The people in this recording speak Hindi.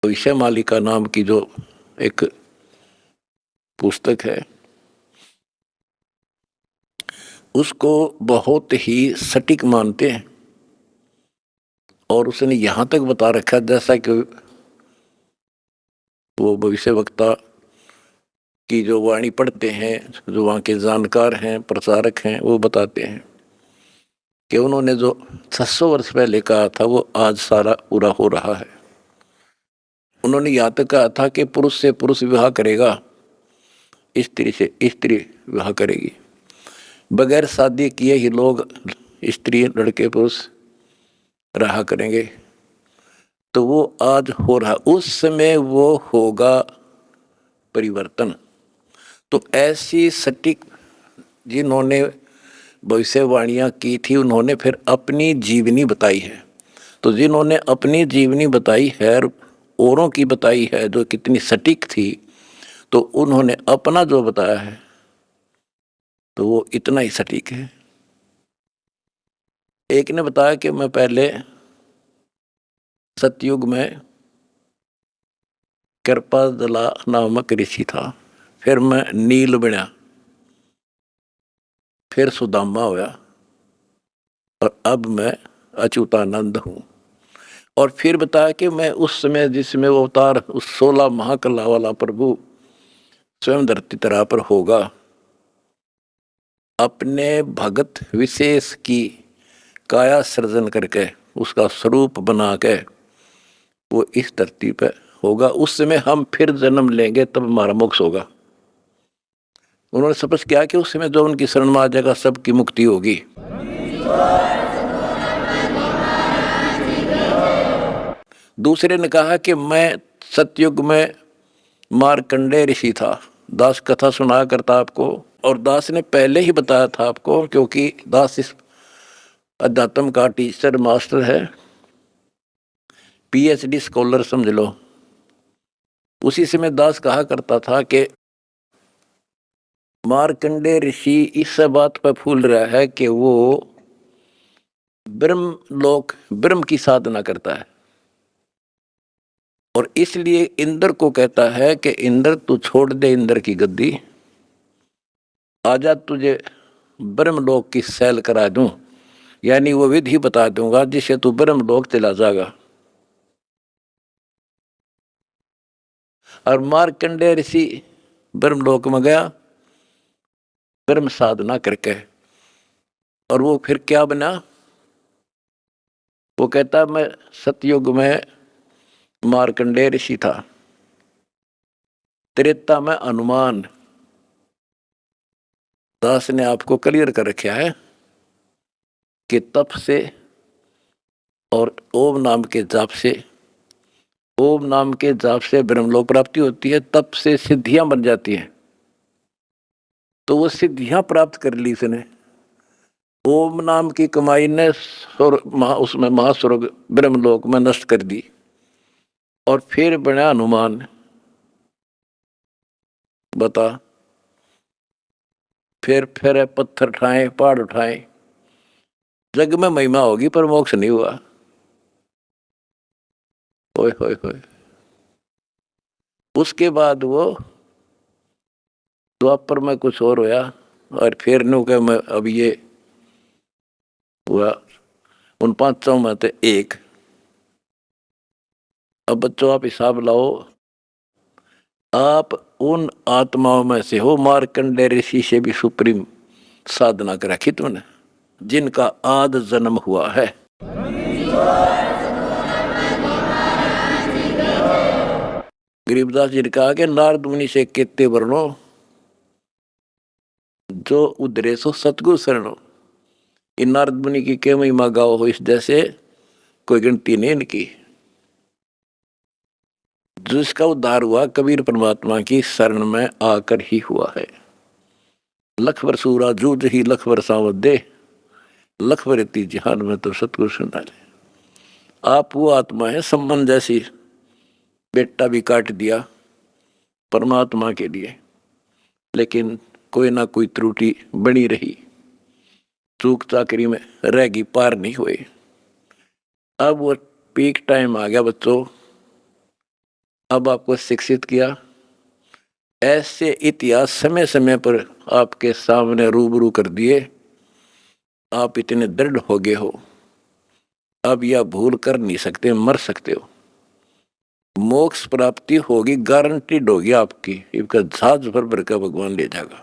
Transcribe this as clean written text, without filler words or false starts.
भविष्य मालिका नाम की जो एक पुस्तक है, उसको बहुत ही सटीक मानते हैं। और उसने यहाँ तक बता रखा है, जैसा कि वो भविष्य वक्ता की जो वाणी पढ़ते हैं, जो वहाँ के जानकार हैं, प्रचारक हैं, वो बताते हैं कि उन्होंने जो 600 वर्ष पहले कहा था वो आज सारा पूरा हो रहा है। उन्होंने यहाँ तक कहा था कि पुरुष से पुरुष विवाह करेगा, स्त्री से स्त्री विवाह करेगी। बगैर शादी किए ही लोग स्त्री लड़के पुरुष रहा करेंगे। तो वो आज हो रहा, उस समय वो होगा परिवर्तन। तो ऐसी सटीक जिन्होंने भविष्यवाणियाँ की थी, उन्होंने फिर अपनी जीवनी बताई है। तो जिन्होंने अपनी जीवनी बताई है, औरों की बताई है जो कितनी सटीक थी, तो उन्होंने अपना जो बताया है तो वो इतना ही सटीक है। एक ने बताया कि मैं पहले सतयुग में कृपाजला नामक ऋषि था, फिर मैं नील बना, फिर सुदामा हुआ, और अब मैं अच्युतानंद हूँ। और फिर बताया कि मैं उस समय जिसमें वो अवतार उस 16 महाकला वाला प्रभु स्वयं धरती तरह पर होगा, अपने भगत विशेष की काया सृजन करके उसका स्वरूप बना के वो इस धरती पे होगा। उस समय हम फिर जन्म लेंगे, तब हमारा मोक्ष होगा। उन्होंने स्पष्ट किया कि उस समय जो उनकी शरण में आ जाएगा सबकी मुक्ति होगी। दूसरे ने कहा कि मैं सतयुग में मार्कंडेय ऋषि था, दास कथा सुनाया करता आपको। और दास ने पहले ही बताया था आपको, क्योंकि दास इस अध्यात्म का टीचर मास्टर है, पीएचडी स्कॉलर समझ लो। उसी समय दास कहा करता था कि मार्कंडेय ऋषि इस बात पर फूल रहा है कि वो ब्रह्म की साधना करता है, और इसलिए इंद्र को कहता है कि इंद्र तू छोड़ दे इंद्र की गद्दी, आजा तुझे ब्रह्मलोक की सैल करा दूं, यानी वो विधि बता दूंगा जिससे तू ब्रह्मलोक चला जाएगा। और मार्कंडेय ऋषि ब्रह्मलोक में गया ब्रह्म साधना करके, और वो फिर क्या बना? वो कहता मैं सतयुग में मार्कंडेय ऋषि था, त्रेता में हनुमान। दास ने आपको क्लियर कर रखा है कि तप से और ओम नाम के जाप से, ओम नाम के जाप से ब्रह्मलोक प्राप्ति होती है, तप से सिद्धियां बन जाती हैं। तो वो सिद्धियां प्राप्त कर ली इसने। ओम नाम की कमाई ने उसमें महास्वर्ग ब्रह्मलोक में नष्ट कर दी, और फिर बना हनुमान। बता, फिर पत्थर उठाए, पहाड़ उठाए, जग में महिमा होगी पर मोक्ष नहीं हुआ। होए होए होए। उसके बाद वो द्वापर में कुछ और होया, और फिर नु के मैं अब ये हुआ उन पांचों में से एक। अब बच्चों आप हिसाब लाओ, आप उन आत्माओं में से हो मार्कंडेय ऋषि से भी सुप्रीम साधना कर रखी तुमने, जिनका आद जन्म हुआ है। गरीबदास जी ने कहा कि नारद मुनि से केते वर्णो, जो उधरे सो सतगुरु शरणो। इन नारद मुनि की क्या महिमा गाओ हो, इस जैसे कोई गिनती नहीं इनकी। जिसका उद्धार हुआ कबीर परमात्मा की शरण में आकर ही हुआ है। लख वर सूरा जूझ ही लख वर सावत दे, लख वरती जहान में तो सतगुरु सुना ले। आप वो आत्मा है, सम्मान जैसी बेटा भी काट दिया परमात्मा के लिए, लेकिन कोई ना कोई त्रुटि बनी रही, चूक चाकरी में रहेगी, पार नहीं हुए। अब वो पीक टाइम आ गया बच्चों, अब आपको शिक्षित किया। ऐसे इतिहास समय समय पर आपके सामने रूबरू कर दिए, आप इतने दृढ़ हो गए हो, अब यह भूल कर नहीं सकते, मर सकते हो, मोक्ष प्राप्ति होगी, गारंटीड होगी आपकी, इसका जहाज भर भर का भगवान ले जाएगा।